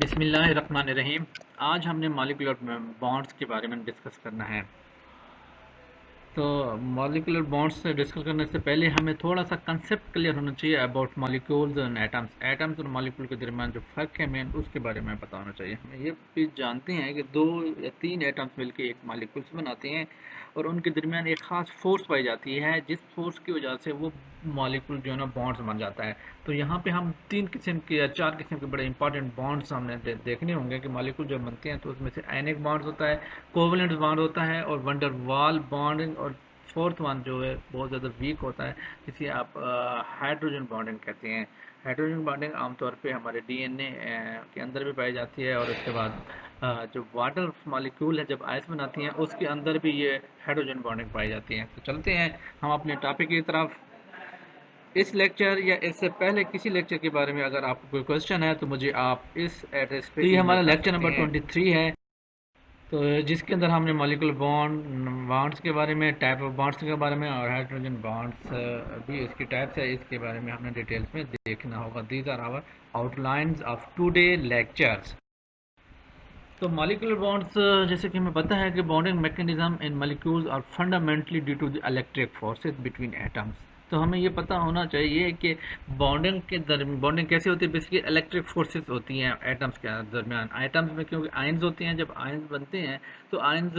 बिस्मिल्लाहिर्रहमानिर्रहीम। आज हमने मॉलिक्यूलर बॉन्ड्स के बारे में डिस्कस करना है। तो मॉलिक्यूलर बॉन्ड्स से डिस्कस करने से पहले हमें थोड़ा सा कंसेप्ट क्लियर होना चाहिए about molecules and atoms. Atoms और मॉलिक्यूल के दरमियान जो फ़र्क है मेन, उसके बारे में पता होना चाहिए। हमें ये भी जानते हैं कि दो या तीन एटम्स मिलकर एक मॉलिक्यूल्स बनाते हैं और उनके दरमियान एक ख़ास फोर्स पाई जाती है, जिस फोर्स की वजह से वो मॉलिक्यूल जो है ना बॉन्ड्स बन जाता है। तो यहाँ पे हम तीन किस्म के या चार किस्म के बड़े इंपॉर्टेंट बॉन्ड्स हमने देखने होंगे कि मॉलिक्यूल जब बनते हैं तो उसमें से आयनिक बॉन्ड्स होता है, कोवलेंट बॉन्ड होता है और वंडर वाल बॉन्डिंग, और फोर्थ वन जो है बहुत ज़्यादा वीक होता है, जिसे आप हाइड्रोजन बॉन्डिंग कहते हैं। हाइड्रोजन बॉन्डिंग आमतौर पे हमारे डीएनए के अंदर भी पाई जाती है, और उसके बाद जो वाटर मॉलिक्यूल है जब आइस बनाती हैं उसके अंदर भी ये हाइड्रोजन बॉन्डिंग पाई जाती है। तो चलते हैं हम अपने टॉपिक की तरफ। इस लेक्चर या इससे पहले किसी लेक्चर के बारे में अगर आपको कोई क्वेश्चन है तो मुझे आप इस एड्रेस पे ये हमारा लेक्चर नंबर 23 है, तो जिसके अंदर हमने मॉलिक्यूलर बॉन्ड्स के बारे में, टाइप ऑफ बॉन्ड्स के बारे में, और हाइड्रोजन बॉन्ड्स भी इसकी टाइप्स है, इसके बारे में हमने डिटेल्स में देखना होगा। These are our outlines of today lectures. तो मॉलिक्यूलर बॉन्ड्स, जैसे कि हमें पता है कि bonding mechanism in molecules are fundamentally due to the electric forces between atoms. तो हमें ये पता होना चाहिए कि बॉन्डिंग कैसे होती है। बेसिकली इलेक्ट्रिक फोर्सेस होती हैं एटम्स के दरमियान। एटम्स में क्योंकि आयंस होते हैं, जब आयंस बनते हैं तो आयंस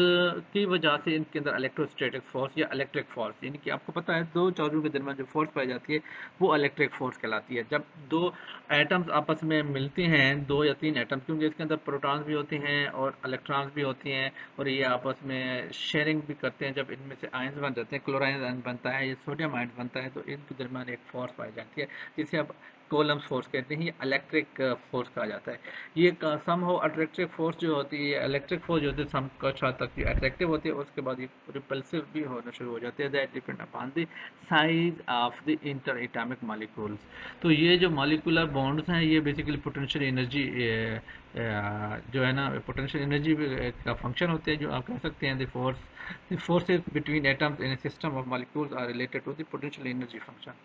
की वजह से इनके अंदर इलेक्ट्रोस्टैटिक फोर्स या इलेक्ट्रिक फोर्स, यानी कि आपको पता है दो चार्जों के दरमियान जो फोर्स पाई जाती है वो इलेक्ट्रिक फोर्स कहलाती है। जब दो एटम्स आपस में मिलते हैं, दो या तीन एटम्स, क्योंकि इसके अंदर प्रोटॉन्स भी होते हैं और इलेक्ट्रॉन्स भी होती हैं, और ये आपस में शेयरिंग भी करते हैं। जब इनमें से आयंस बन जाते हैं, क्लोराइन आयन बनता है, ये सोडियम आयन बनता है, तो इनके दरमियान एक फोर्स पाई जाती है जिसे अब कोलम्स फोर्स कहते हैं, इलेक्ट्रिक फोर्स कहा जाता है। ये सम हो अट्रैक्टिव फोर्स जो होती है, इलेक्ट्रिक फोर्स जो होती है सम कुछ हद तक अट्रैक्टिव होती है, उसके बाद ये रिपल्सिव भी होना शुरू हो जाती है। That depend upon the size of the inter atomic molecules. तो ये जो मॉलिक्यूलर बॉन्ड्स हैं ये बेसिकली पोटेंशियल एनर्जी जो है ना, पोटेंशियल एनर्जी का फंक्शन होते हैं, जो आप कह सकते हैं the forces between atoms in a system of molecules are related to the potential energy function.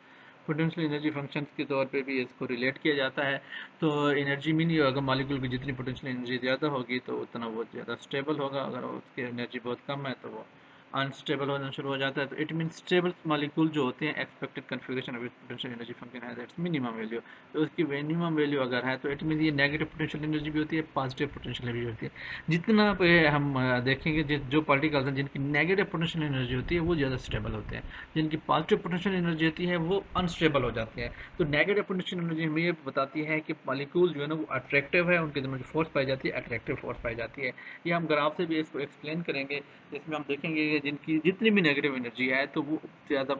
Potential energy function के तौर पे भी इसको रिलेट किया जाता है। तो एनर्जी में नहीं होगा, मॉलिक्यूल की जितनी पोटेंशियल एनर्जी ज़्यादा होगी तो उतना वो ज़्यादा स्टेबल होगा, अगर उसकी एनर्जी बहुत कम है तो वो अनस्टेबल होना शुरू हो जाता है। तो इट मीन स्टेबल मॉलिक्यूल जो होते हैं, expected configuration of potential energy function है दैट्स मिनिमम वैल्यू। तो उसकी मिनिमम वैल्यू अगर है तो इट मीन ये नेगेटिव पोटेंशियल एनर्जी भी होती है, पॉजिटिव पोटेंशियल एनर्जी होती है। जितना पे हम देखेंगे जो पार्टिकल्स हैं जिनकी नेगेटिव पोटेंशियल एनर्जी होती है वो ज़्यादा स्टेबल होते हैं, जिनकी पॉजिटिव पोटेंशियल एनर्जी होती है वो अनस्टेबल हो जाते हैं। तो नेगेटिव पोटेंशियल एनर्जी हमें ये बताती है कि मॉलिक्यूल जो है ना वो अट्रैक्टिव है, उनके अंदर जो फोर्स पाई जाती है अट्रैक्टिव फोर्स पाई जाती है। ये हम ग्राफ से भी इसको एक्सप्लेन करेंगे, जिसमें हम देखेंगे कि जिनकी जितनी भी नेगेटिव एनर्जी है तो वो ज़्यादा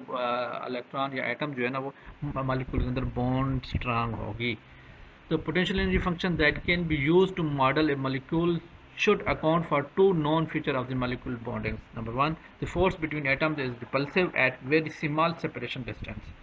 इलेक्ट्रॉन या एटम जो है ना वो मॉलिक्यूल के अंदर बॉन्ड स्ट्रांग होगी। The potential energy function that can be used to model a molecule should account for two known features of the molecule bonding. Number one, the force between atoms is repulsive at very small separation distance.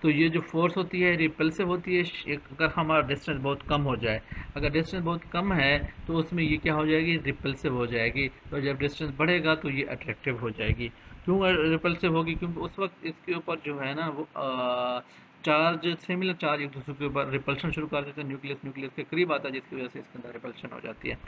तो ये जो force होती है repulsive होती है अगर हमारा distance बहुत कम हो जाए। अगर डिस्टेंस बहुत कम है तो उसमें ये क्या हो जाएगी, रिपल्सिव हो जाएगी। तो जब डिस्टेंस बढ़ेगा तो ये अट्रैक्टिव हो जाएगी। क्यों रिपल्सिव होगी, क्योंकि उस वक्त इसके ऊपर जो है ना वो चार्ज, सिमिलर चार्ज एक दूसरे के ऊपर रिपल्शन शुरू कर देते हैं। न्यूक्लियस के करीब आता है, जिसकी वजह से इसके अंदर रिपल्शन हो जाती है।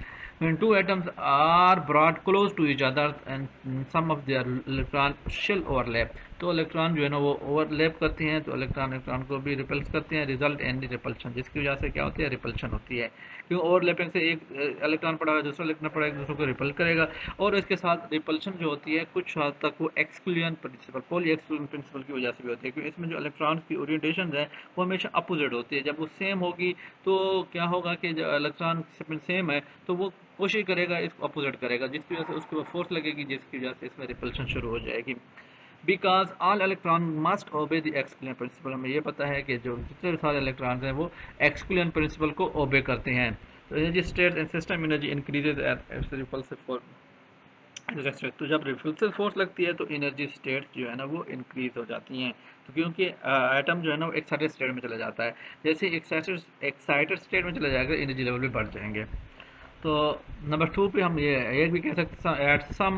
When two atoms are brought close to each other and some of their electron shall overlap, तो इलेक्ट्रॉन जो है ना वो ओवरलैप करते हैं, तो इलेक्ट्रॉन को भी रिपल्स करते हैं, रिजल्ट इन रिपल्शन, जिसकी वजह से क्या होती है, रिपल्शन होती है। क्यों, ओवरलैपिंग से एक इलेक्ट्रॉन पड़ा हुआ है, दूसरा इलेक्ट्रॉन पड़ा है, एक दूसरे को रिपल करेगा। और इसके साथ रिपल्शन जो होती है कुछ हद तक वो exclusion principle, poly exclusion principle की वजह से भी होती है, क्योंकि इसमें जो इलेक्ट्रॉन की ओरिएंटेशन है वो हमेशा अपोजिट होती है। जब वो सेम होगी तो क्या होगा कि जो इलेक्ट्रॉन सेम है तो वो कोशिश करेगा इसको अपोजिट करेगा, जिसकी वजह से उसके ऊपर फोर्स लगेगी, जिसकी वजह से इसमें रिपल्शन शुरू हो जाएगी। Because all electron must obey the exclusion principle. हमें ये पता है कि जो जितने सारे इलेक्ट्रॉन हैं वो एक्सक्लूजन प्रिंसिपल को ओबे करते हैं। तो energy state and system energy increases at repulsive force. तो जब रिपल्सिव फोर्स लगती है तो एनर्जी स्टेट जो है ना वो इंक्रीज हो जाती हैं। तो क्योंकि एटम जो है ना वो एक्साइटेड स्टेट में चला जाता है, जैसे एक्साइटेड स्टेट में चला जाएगा एनर्जी लेवल भी बढ़ जाएंगे। तो नंबर टू पे हम ये भी कह सकते हैं at some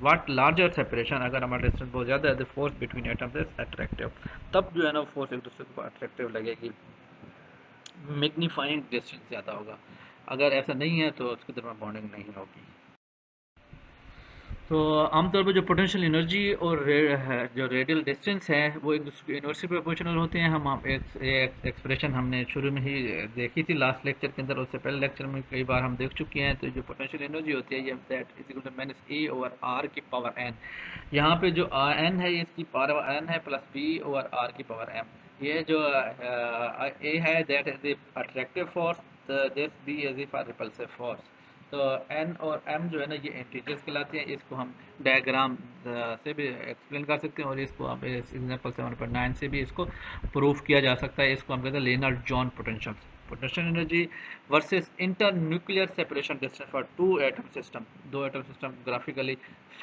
watt larger separation, अगर हमारा डिस्टेंस बहुत ज़्यादा है the force between atoms is attractive, तब जो है ना फोर्स एक दूसरे को अट्रैक्टिव लगेगी, मैग्नीफाइंग डिस्टेंस ज़्यादा होगा। अगर ऐसा नहीं है तो उसके दरमियान बॉन्डिंग नहीं होगी। तो आमतौर पर जो पोटेंशियल एनर्जी और जो रेडियल डिस्टेंस है वो एक दूसरे के इन्वर्सली प्रोपोर्शनल होते हैं। हम एक एक्सप्रेशन हमने शुरू में ही देखी थी लास्ट लेक्चर के अंदर, उससे पहले लेक्चर में कई बार हम देख चुके हैं। तो जो पोटेंशियल एनर्जी होती है ये that is equal to minus A over R की पावर एन। यहाँ पे जो एन है इसकी पावर एन है प्लस बी ओवर आर की पावर एम। ये जो ए है that is the attractive force, this B is the repulsive force. तो एन और एम जो है ना ये इंटीजर्स कहलाते हैं। इसको हम डायग्राम से भी एक्सप्लेन कर सकते हैं और इसको आप एग्जाम्पल 7.9 से भी इसको प्रूफ किया जा सकता है। इसको हम कहते हैं Lennard John potential. Potential energy versus inter nuclear separation distance for two atom system. दो एटम सिस्टम ग्राफिकली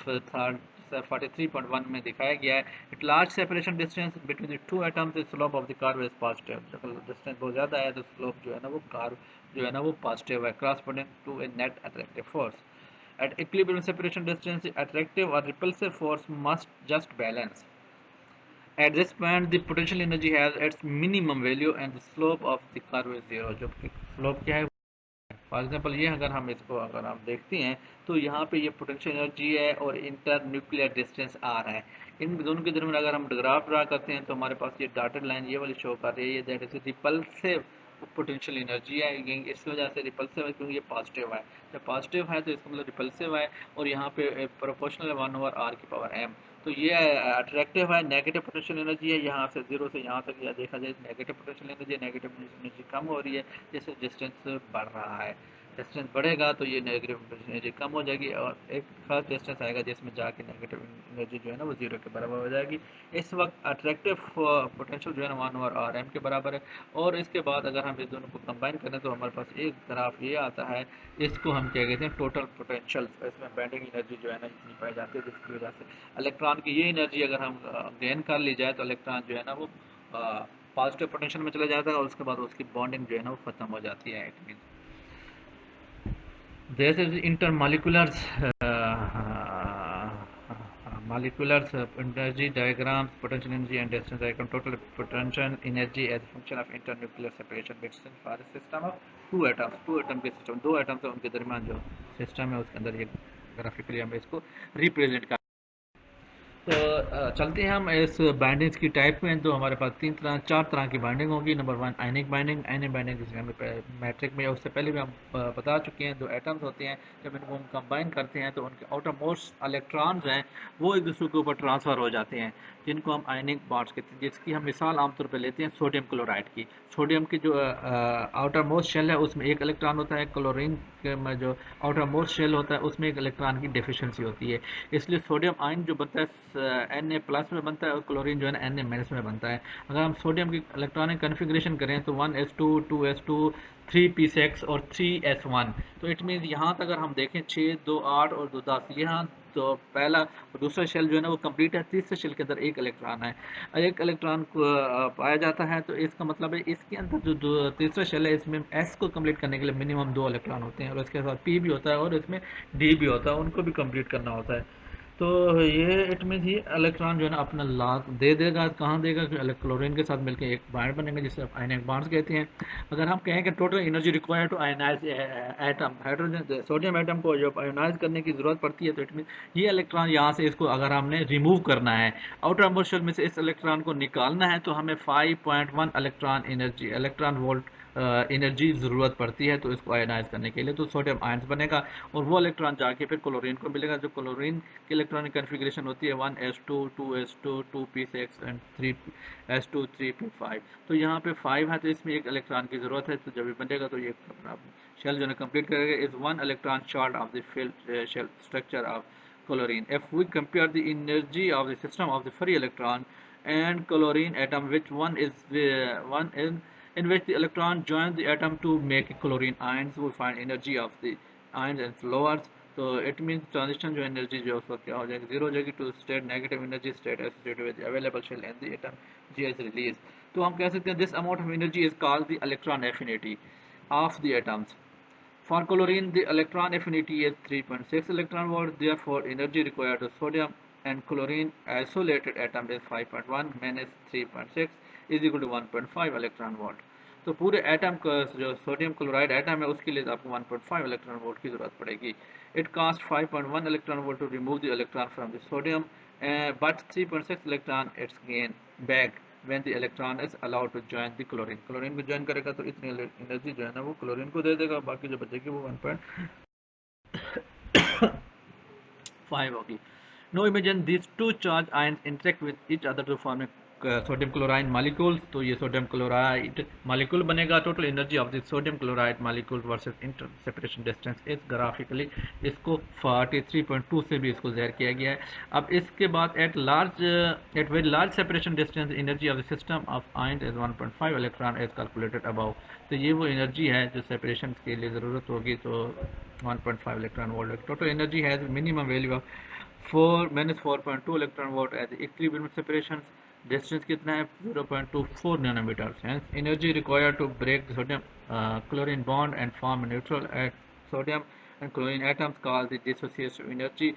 43.1 में दिखाया गया है। It large separation distance between the two atoms the slope of the curve is positive. जब distance बहुत ज़्यादा है तो स्लोप जो है ना वो कर्व जो है ना वो पॉजिटिव है, corresponding to a net attractive force. At equilibrium separation distance, the attractive or repulsive force must just balance. At this point, the potential energy has its minimum value and the slope of the curve is zero. जो slope क्या है, for example ये अगर हम देखते हैं तो यहाँ पे ये पोटेंशियल एनर्जी है और इंटर न्यूक्लियर डिस्टेंस आर है। इन दोनों के दरमियान अगर हम ग्राफ ड्रा करते हैं तो हमारे पास ये डॉटेड लाइन ये वाली शो कर रही है, that is repulsive potential energy है। ये इस वजह से रिपल्सिव है क्योंकि ये पॉजिटिव है। जब पॉजिटिव है तो इसका मतलब रिपल्सिव है और यहाँ पे प्रोपोर्शनल 1/r की पावर m। तो ये अट्रैक्टिव है। नेगेटिव पोटेंशियल एनर्जी है, यहाँ से जीरो से यहाँ तक या देखा जाए negative potential energy, negative energy कम हो रही है जैसे डिस्टेंस बढ़ रहा है। डिस्टेंस बढ़ेगा तो ये नेगेटिव एनर्जी कम हो जाएगी और एक खास डिस्टेंस आएगा जिसमें जाके नेगेटिव एनर्जी जो है ना वो जीरो के बराबर हो जाएगी। इस वक्त अट्रैक्टिव पोटेंशियल जो है ना 1/r m के बराबर है। और इसके बाद अगर हम इस दोनों को कंबाइन करें तो हमारे पास एक ग्राफ ये आता है, इसको हम क्या कहते हैं टोटल पोटेंशियल। इसमें बैंडिंग एनर्जी जो है ना इतनी पाई जाती है जिसकी वजह से इलेक्ट्रॉन की ये एनर्जी अगर हम गेन कर ली जाए तो इलेक्ट्रॉन जो है ना वो पॉजिटिव पोटेंशियल में चला जाता है और उसके बाद उसकी बॉन्डिंग जो है ना वो खत्म हो जाती है। It mean this is intermolecular molecular energy diagrams, potential energy and distance diagram, total potential energy as a function of internuclear separation between for a system of two atoms। Two atom के system, दो atoms है उनके दरमियान जो system है उसके अंदर ये ग्राफिकली हम इसको रिप्रेजेंट कर। तो चलते हैं हम इस बाइंडिंग्स की टाइप में। तो हमारे पास चार तरह की बाइंडिंग होगी। नंबर वन आयनिक बाइंडिंग। आयनिक बाइंडिंग जिसे हम मैट्रिक में उससे पहले भी हम बता चुके हैं। दो एटम्स होते हैं, जब इनको हम कंबाइन करते हैं तो उनके आउटर मोस्ट इलेक्ट्रॉन्स हैं वो एक दूसरे के ऊपर ट्रांसफ़र हो जाते हैं जिनको हम आयनिक बॉन्ड्स कहते हैं। जिसकी हम मिसाल आमतौर पर लेते हैं सोडियम क्लोराइड की। सोडियम की जो आउटर मोस्ट शेल है उसमें एक इलेक्ट्रॉन होता है। क्लोरीन में जो आउटर मोस्ट शेल होता है उसमें एक इलेक्ट्रॉन की डिफिशियंसी होती है। इसलिए सोडियम आयन जो बनता है Na+ में बनता है और क्लोरीन जो है ना Na- में बनता है। अगर हम सोडियम की इलेक्ट्रॉनिक कन्फिग्रेशन करें तो 1s2 2s2 3p6 और 3s1। तो इट मीन्स यहाँ तक अगर हम देखें 6 2 8 और 2 10, यहाँ तो पहला और दूसरा शेल जो है ना वो कंप्लीट है। तीसरे शेल के अंदर एक इलेक्ट्रॉन है, एक इलेक्ट्रॉन को पाया जाता है। तो इसका मतलब है इसके अंदर जो तीसरा शेल है इसमें एस को कंप्लीट करने के लिए मिनिमम 2 इलेक्ट्रॉन होते हैं और इसके साथ पी भी होता है और इसमें डी भी होता है, उनको भी कंप्लीट करना होता है। तो ये इट मीन ही इलेक्ट्रॉन जो है ना अपना लास्ट दे देगा। कहाँ देगा कि क्लोरीन के साथ मिलकर एक बॉन्ड बनेंगे जिसे आप आयनिक बॉन्ड्स कहते हैं। अगर हम कहें कि total energy required to ionize atom, hydrogen sodium atom को जब आयोनाइज करने की ज़रूरत पड़ती है तो इट मीन ये इलेक्ट्रॉन यहाँ से इसको अगर हमने रिमूव करना है आउटर मोस्ट में से इस इलेक्ट्रॉन को निकालना है तो हमें 5.1 इलेक्ट्रॉन वोल्ट एनर्जी ज़रूरत पड़ती है। तो इसको आयनाइज करने के लिए तो सोडियम आयंस बनेगा और वो इलेक्ट्रॉन जाके फिर क्लोरीन को मिलेगा। जो क्लोरीन की इलेक्ट्रॉनिक कन्फिग्रेशन होती है 1s2 2s2 2p6 and 3s2 3p5। तो यहाँ पे 5 है तो इसमें एक इलेक्ट्रॉन की ज़रूरत है। तो जब ये बनेगा तो ये शेल जो है कंप्लीट करेगा। Is one electron short of the shell structure of chlorine. If we compare the energy of the system of the free electron and chlorine atom, which one in which the electron joins the atom to make chlorine ions, we find energy of the ions and lowers। तो it mean transition जो energy जो उसका क्या हो जाएगी, zero हो जाएगी to state negative energy state associated with available shell and the atom G is release. तो हम कह सकते हैं this amount of energy is called the electron affinity of the atoms. For chlorine, the electron affinity is 3.6 electron volt. Therefore, energy required to sodium and chlorine isolated atom is 5.1 minus 3.6 is equal to 1.5 electron volt. तो पूरे atom का जो sodium chloride atom है उसके लिए आपको 1.5 electron volt की ज़रूरत पड़ेगी। It cost 5.1 electron volt to remove the electron from the sodium, but 3.6 electron its gain back when the electron is allowed to join the chlorine. Chlorine को join करेगा तो इतनी एनर्जी जो है ना वो क्लोरीन को दे देगा, बाकी जो बचेगी वो 1.5 होगी। Now imagine these two charged ions interact with each other to form a sodium chloride molecules. तो ये सोडियम क्लोराइड मॉलिक्यूल बनेगा। Total energy of the sodium chloride molecule versus inter separation distance इस ग्राफिकली इसको 43.2 से भी इसको ज़ाहिर किया गया है। अब इसके बाद at very large separation distance energy of the system of ion is 1.5 electron as calculated above. तो ये वो एनर्जी है जो सेपरेशन के लिए ज़रूरत होगी, तो 1.5 electron volt. Total energy has minimum value of 4-4.2 electron volt at equilibrium separation. Distance कितना है 0.24 nanometre. Energy required to break sodium chlorine bond and form neutral at sodium and chlorine atoms called the dissociation energy,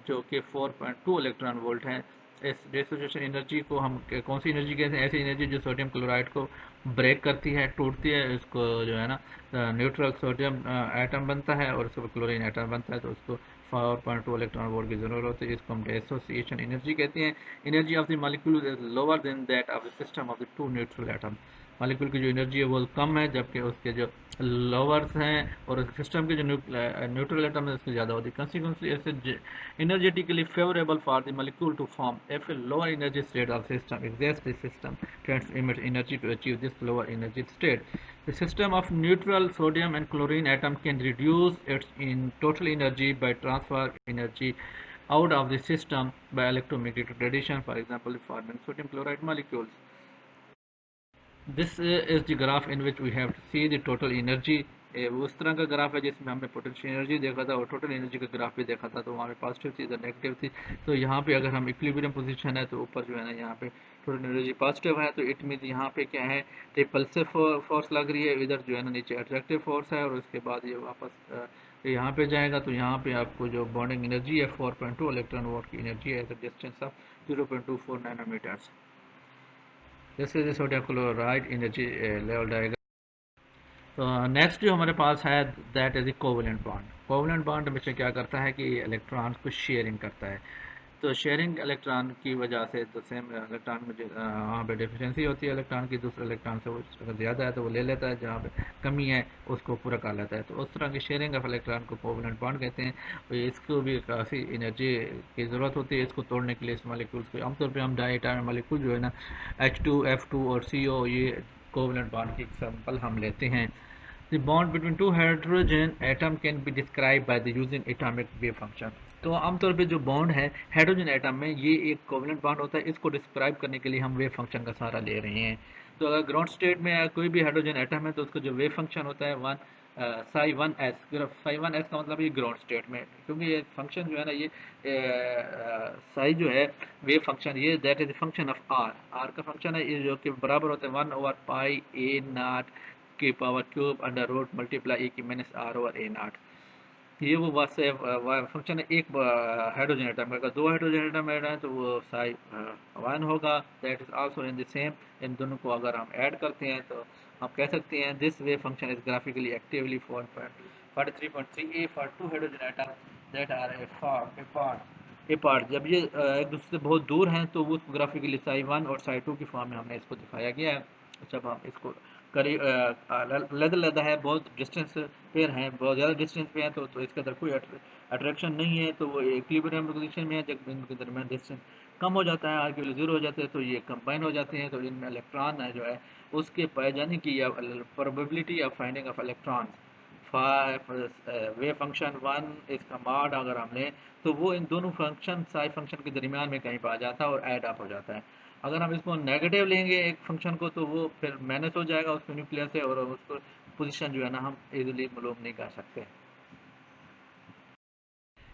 जो कि 4.2 electron volt है। इस dissociation energy को हम कौन सी energy कहते हैं? ऐसी एनर्जी जो सोडियम क्लोराइड को ब्रेक करती है, टूटती है, इसको जो है ना न्यूट्रल सोडियम एटम बनता है और उसके क्लोरीन एटम बनता है, तो उसको 4.2 इलेक्ट्रॉन वोल्ट की जरूरत होती है। इसको हम डिसोसिएशन एनर्जी कहते हैं। Energy of the molecule is lower than that of the system of the two neutral atom. Molecule की जो एनर्जी है वो कम है, जबकि उसके जो लोअर्स हैं और सिस्टम के जो न्यूट्रल एटम है उससे ज़्यादा होती है। कंसिक्वेंसली ऐसे energetically favorable for the molecule to form. If a lower energy state of system exists, the system tends to emit energy to achieve this lower energy state. The system of neutral sodium and chlorine atom can reduce its in total energy by transfer energy out of the system by electromagnetic radiation, for example, forming sodium chloride molecules. This is the graph in which we have to see the total energy. वो उस तरह का graph है जिसमें हमने potential energy देखा था और टोटल एनर्जी का ग्राफ भी देखा था, तो वहाँ पे पॉजिटिव थी, इधर नेगेटिव थी। तो यहाँ पे अगर हम इक्विलिब्रियम पोजीशन है तो ऊपर जो है ना यहाँ पे टोटल एनर्जी पॉजिटिव है, तो इट मीन यहाँ पे क्या है, रिपल्सिव फोर्स लग रही है, इधर जो है ना नीचे अट्रैक्टिव फोर्स है, और उसके बाद ये वापस यहाँ पे जाएगा, तो यहाँ पे आपको जो बॉन्डिंग एनर्जी है 4.2 इलेक्ट्रॉन वोल्ट की एनर्जी है at the distance of 0.24 nanometres. This is sodium chloride energy level diagram. तो नेक्स्ट जो हमारे पास है that is covalent bond. Covalent bond हमेशा क्या करता है कि इलेक्ट्रॉन को शेयरिंग करता है। तो शेयरिंग इलेक्ट्रॉन की वजह से तो सेम इलेक्ट्रॉन में वहाँ पे डिफिशेंसी होती है इलेक्ट्रॉन की, दूसरे इलेक्ट्रॉन से वो अगर ज़्यादा है तो वो ले लेता है, जहाँ पे कमी है उसको पूरा कर लेता है। तो उस तरह की शेयरिंग ऑफ इलेक्ट्रॉन को कोवलेंट बॉन्ड कहते हैं। और इसको भी काफ़ी एनर्जी की ज़रूरत होती है इसको तोड़ने के लिए। इस मॉलिक्यूल्स को आमतौर पर हम डायटोमिक मॉलिक्यूल जो है ना H2F2 और CO, ये कोवलेंट बॉन्ड की एग्जाम्पल हम लेते हैं। The bond between two hydrogen atom can be described by the using atomic wave function। तो आमतौर पे जो बॉन्ड है हाइड्रोजन एटम में, ये एक कोवलेंट बॉन्ड होता है। इसको डिस्क्राइब करने के लिए हम वेव फंक्शन का सहारा ले रहे हैं। तो अगर ग्राउंड स्टेट में कोई भी हाइड्रोजन एटम है तो उसका जो वेव फंक्शन होता है psi one S. Psi one S का मतलब ये ग्राउंड स्टेट में, क्योंकि ये फंक्शन जो है ना, ये साई जो है वेव फंक्शन, ये that is function of R. R का फंक्शन है ये, जो कि बराबर होता है 1/π/a0 की power cube under root multiply A की माइनस आर ओवर A0। ये वो वास्तव फंक्शन है एक हाइड्रोजन एटम का। अगर दो हाइड्रोजन एटम ऐड है तो वो साई वन होगा। That is also in the same. इन दोनों को अगर हम ऐड करते हैं तो हम कह सकते हैं this wave function is graphically actively 43.3 A for two hydrogen atom that are a part. जब ये एक दूसरे से बहुत दूर हैं तो वो उसको ग्राफिकली साई वन और साई टू की फॉर्म में हमने इसको दिखाया गया है। जब हम इसको करीब लदा है, बहुत डिस्टेंस पे हैं, बहुत ज़्यादा डिस्टेंस पे हैं, तो इसके अंदर कोई अट्रैक्शन नहीं है, तो वो इक्विलिब्रियम पोजीशन में है। जब इनके दरमियान डिस्टेंस कम हो जाता है, आर की वैल्यू जीरो हो जाते हैं, तो ये कंबाइन हो जाते हैं। तो इनमें इलेक्ट्रॉन है जो है उसके पाए जाने की या probability of finding of electron way function one इसका मॉड अगर हम लें तो वो इन दोनों फंक्शन साई फंक्शन के दरमियान में कहीं पर आ जाता है और ऐड अप हो जाता है। अगर हम इसको नेगेटिव लेंगे एक फंक्शन को तो वो फिर माइनस हो जाएगा उसको न्यूक्लियर से, और उसको पोजीशन जो है ना हम इजीली मालूम नहीं कर सकते।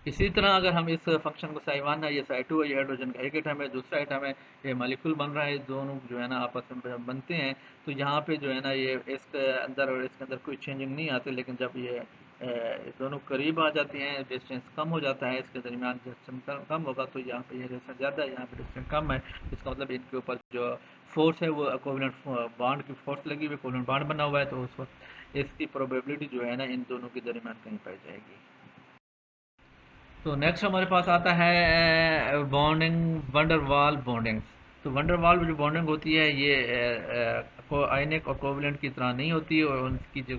इसी तरह अगर हम इस फंक्शन को साई वन है, ये साई टू है, ये हाइड्रोजन का एक एटम है, दूसरा एटम है, ये मॉलिक्यूल बन रहा है, दोनों जो है ना आपस में बनते हैं, तो यहाँ पे जो है ना ये इसके अंदर और इसके अंदर कोई चेंजिंग नहीं आती। लेकिन जब ये दोनों करीब आ जाती हैं, डिस्टेंस कम हो जाता है, इसके दरमियान डिस्टेंस कम होगा, तो यहाँ पे ये डिस्टेंस ज़्यादा है, यहाँ पे डिस्टेंस कम है। इसका मतलब इनके ऊपर जो फोर्स है वो कोवेलेंट बॉन्ड की फोर्स लगी हुई, कोवेलेंट बॉन्ड बना हुआ है, तो उस वक्त इसकी प्रोबेबिलिटी जो है ना इन दोनों के दरमियान कहीं पाई जाएगी। तो नेक्स्ट हमारे पास आता है बॉन्डिंग, वंडरवाल बॉन्डिंग। तो वंडरवाल जो बॉन्डिंग होती है ये आयनिक और कोवलेंट की तरह नहीं होती और उनकी जो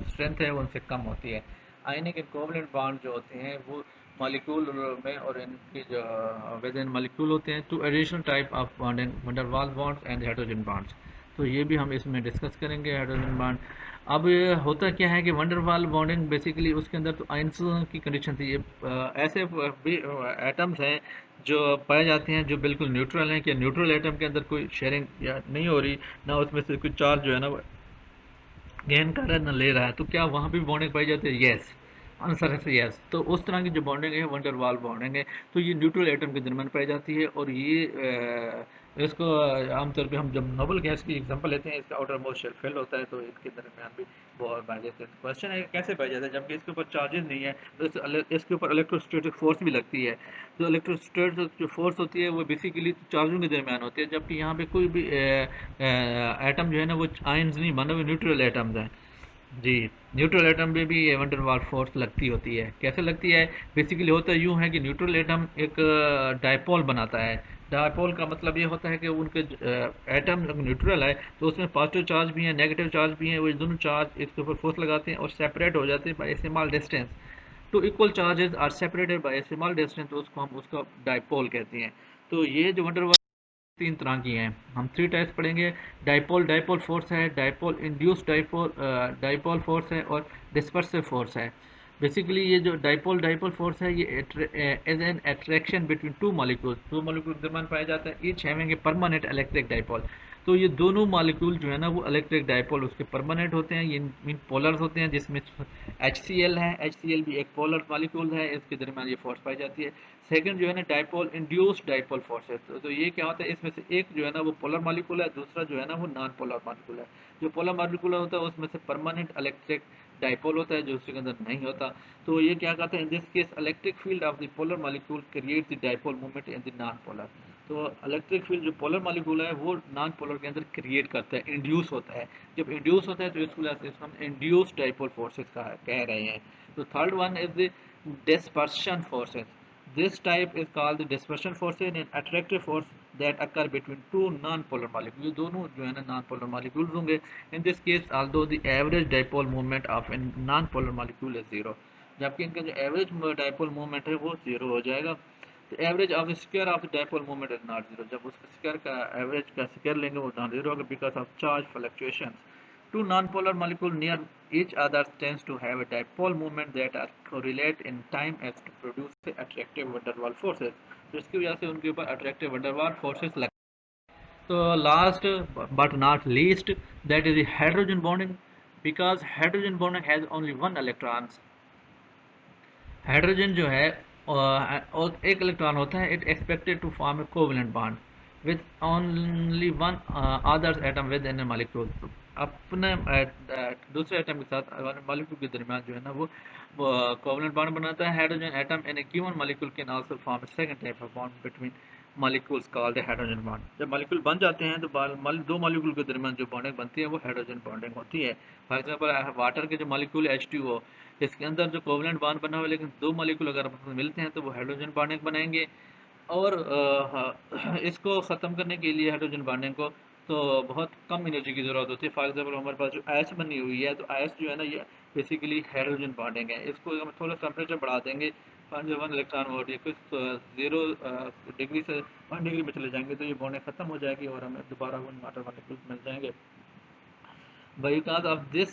स्ट्रेंथ है वो उनसे कम होती है। आयनिक एंड कोवलेंट बॉन्ड जो होते हैं वो मॉलिक्यूल में और इनकी जो विद इन मॉलिक्यूल होते हैं। Two additional type of bonding, van der Waal bonds and hydrogen bonds. तो ये भी हम इसमें डिस्कस करेंगे, हाइड्रोजन बॉन्ड। अब ये होता क्या है कि वंडरवाल बॉन्डिंग बेसिकली उसके अंदर तो आयंस की कंडीशन थी। ये ऐसे भी एटम्स हैं जो पाए जाते हैं जो बिल्कुल न्यूट्रल हैं, कि न्यूट्रल एटम के अंदर कोई शेयरिंग या नहीं हो रही, ना उसमें से कोई चार्ज जो है ना गेन कर रहा है ना ले रहा है, तो क्या वहाँ भी बॉन्डिंग पाई जाती है? यस, आंसर है यस। तो उस तरह की जो बॉन्डिंग है वंडर वाल बॉन्डिंग है। तो ये न्यूट्रल एटम के दरमियान पाई जाती है और ये इसको आमतौर पे हम जब नोबल गैस की एग्जांपल लेते हैं, इसका आउटर मोस्ट शेल फिल होता है, तो इनके दरमियान भी बहुत पाई जाते हैं। क्वेश्चन है कैसे पाई जाता है जबकि इसके ऊपर चार्जेस नहीं है, तो इसके ऊपर इलेक्ट्रोस्टैटिक फोर्स भी लगती है। जो इलेक्ट्रोस्टैटिक जो फोर्स होती है वो बेसिकली चार्जों के दरमियान होती है, जबकि यहाँ पे कोई भी एटम जो है ना वो आयंस नहीं बना हुए, न्यूट्रल एटम्स हैं। जी, न्यूट्रल एटम में भी वंडर वाल फोर्स लगती होती है। कैसे लगती है? बेसिकली होता यूँ है कि न्यूट्रल एटम एक डायपोल बनाता है। डायपोल का मतलब ये होता है कि उनके एटम अगर न्यूट्रल है तो उसमें पॉजिटिव चार्ज भी है, नेगेटिव चार्ज भी है, वो दोनों चार्ज इसके ऊपर फोर्स लगाते हैं और सेपरेट हो जाते हैं बाय ए स्मॉल डिस्टेंस। तो equal charges are separated by a small distance, तो उसको हम उसका डायपोल कहते हैं। तो ये जो वंडर तीन तरह की हैं, हम थ्री टाइप्स पढ़ेंगे। डाइपोल डाइपोल फोर्स है, dipole induce dipole dipole force है और डिस्पर्सिव फोर्स है। बेसिकली ये जो डाइपोल डाइपोल फोर्स है ये as an attraction between two molecules, दो मॉलिक्यूल के दरमियान पाया जाता है, each having a permanent electric dipole. तो ये दोनों मॉलिक्यूल जो है ना वो इलेक्ट्रिक डाइपोल उसके परमानेंट होते हैं, ये मीन पोलर्स होते हैं, जिसमें HCl है, HCl भी एक पोलर मॉलिक्यूल है, इसके दरमियान ये फोर्स पाई जाती है। सेकंड जो है ना डाइपोल इंड्यूस्ड डाइपोल फोर्स है। तो ये क्या होता है, इसमें से एक जो है ना वो पोलर मॉलिक्यूल है, दूसरा जो है ना वो नॉन पोलर मॉलिक्यूल है। जो पोलर मॉलिक्यूल होता है उसमें से परमानेंट इलेक्ट्रिक डाइपोल होता है, जो उसके अंदर नहीं होता। तो ये क्या कहते हैं, in this case electric field of the polar molecule create the dipole movement in the non polar. तो इलेक्ट्रिक फील्ड जो पोलर मॉलिक्यूल है वो नॉन पोलर के अंदर क्रिएट करता है, इंड्यूस होता है। जब इंड्यूस होता है तो इसको वजह से इसको हम इंड्यूस्ड डाइपोल फोर्सेस कह रहे हैं। तो third one is the dispersion forces. This type is called the dispersion forces and attractive force that occur between two non-polar molecules. ये दोनों जो है ना non-polar molecules होंगे. In this case, although the average dipole moment of a non-polar molecule is zero, जबकि इनका जो average dipole moment है वो zero हो जाएगा। तो average of the square of the dipole moment is not zero. जब उसका square का average का square लेंगे वो non zero होगा because of charge fluctuations. Two nonpolar molecules near each other tends to have a dipole moment that are correlate in time as to produce attractive van der Waals forces. तो इसकी वजह से उनके ऊपर attractive van der Waals forces लग। तो last but not least, that is the hydrogen bonding, because hydrogen bonding has only one electrons. Hydrogen जो है और एक इलेक्ट्रॉन होता है, it expected to form a covalent bond with only one others atom within a molecule. अपने दूसरे atom के साथ मॉलिक्यूल के दरमियान जो है ना वो कोवेलेंट बॉन्ड बनाता है। Hydrogen atom in A given molecule can also form A second type of bond between molecules called hydrogen bond. जब मॉलिक्यूल बन जाते हैं तो दो मॉलिक्यूल के दरमियान जो बॉन्डिंग बनती है वो हाइड्रोजन बॉन्डिंग होती है। फॉर एग्जांपल वाटर के जो मॉलिक्यूल H2O, इसके अंदर जो कोवलेंट बॉन्ड बना हुआ है, लेकिन दो मॉलिक्यूल अगर आपस में मिलते हैं तो वो हाइड्रोजन बॉन्डिंग बनाएंगे। और इसको ख़त्म करने के लिए हाइड्रोजन बॉन्डिंग को तो बहुत कम एनर्जी की ज़रूरत होती है। फॉर एग्जांपल हमारे पास जो आयस बनी हुई है, तो आयस जो है ना ये बेसिकली हाइड्रोजन बॉन्डिंग है। इसको हम थोड़ा टेम्परेचर बढ़ा देंगे, 1 इलेक्ट्रॉन वोल्ट या कुछ 0 डिग्री से 1 डिग्री में चले जाएंगे, तो ये बॉन्डिंग ख़त्म हो जाएगी और हमें दोबारा वन वाटर मॉलिक्यूल्स मिल जाएंगे। Because of this,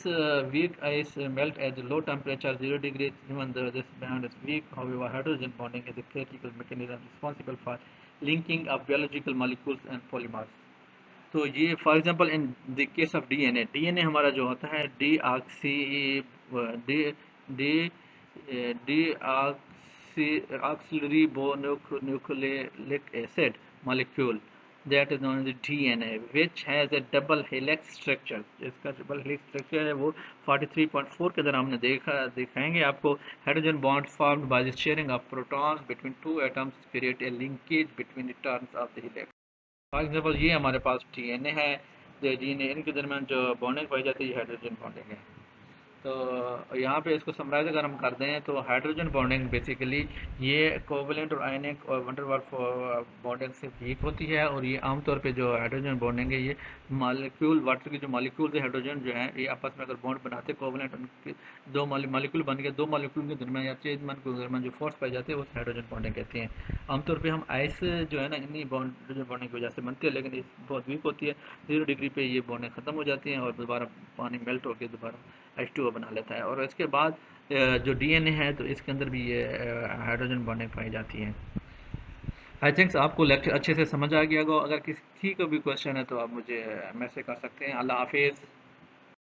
weak ice melt at low temperature 0 degrees. Even though this bond is weak, however, hydrogen bonding is a critical mechanism responsible for linking of biological molecules and polymers. तो ये for example in the case of DNA, DNA हमारा जो होता है de deoxy oxyribonucleic acid molecule, that is known as DNA which has a double helix structure. इसका double helix structure है वो 43.4 के तरह हमने दिखाएंगे आपको। Hydrogen bond formed by the sharing of protons between two atoms create a linkage between the turns of the helix. For example ये हमारे पास डीएनए है, जो डीएनए इनके दरमियान जो बॉन्डिंग पाई जाती है हाइड्रोजन बॉन्डिंग है। तो यहाँ पे इसको समराइज अगर हम कर दें तो हाइड्रोजन बॉन्डिंग बेसिकली ये कोवलेंट और आयनिक और वंडर वाल बॉन्डिंग से वीक होती है, और ये आमतौर पे जो हाइड्रोजन बॉन्डिंग है ये मालिक्यूल वाटर के जो मालिक्यूल है हाइड्रोजन जो है ये आपस में अगर बॉन्ड बनाते हैं कोवलेंट, उनके दो मालिक्यूल बन गए, दो मालिक्यूल के दरमियान या चेज मालिक्यूल के दरमियान जो फोर्स पाई जाती है वो हाइड्रोजन बॉन्डिंग कहते हैं। आमतौर पर हम आइस जो है ना इन्हीं हाइड्रोजन बॉन्डिंग की वजह से बनती है, लेकिन ये बहुत वीक होती है। 0 डिग्री पे ये बॉन्डिंग ख़त्म हो जाती हैं और दोबारा पानी मेल्ट होकर दोबारा H2O बना लेता है। और इसके बाद जो डीएनए है तो इसके अंदर भी ये हाइड्रोजन बॉन्डिंग पाई जाती है। आई थिंक्स आपको लेक्चर अच्छे से समझ आ गया होगा। अगर किसी को भी क्वेश्चन है तो आप मुझे मैसेज कर सकते हैं। अल्लाह हाफिज़।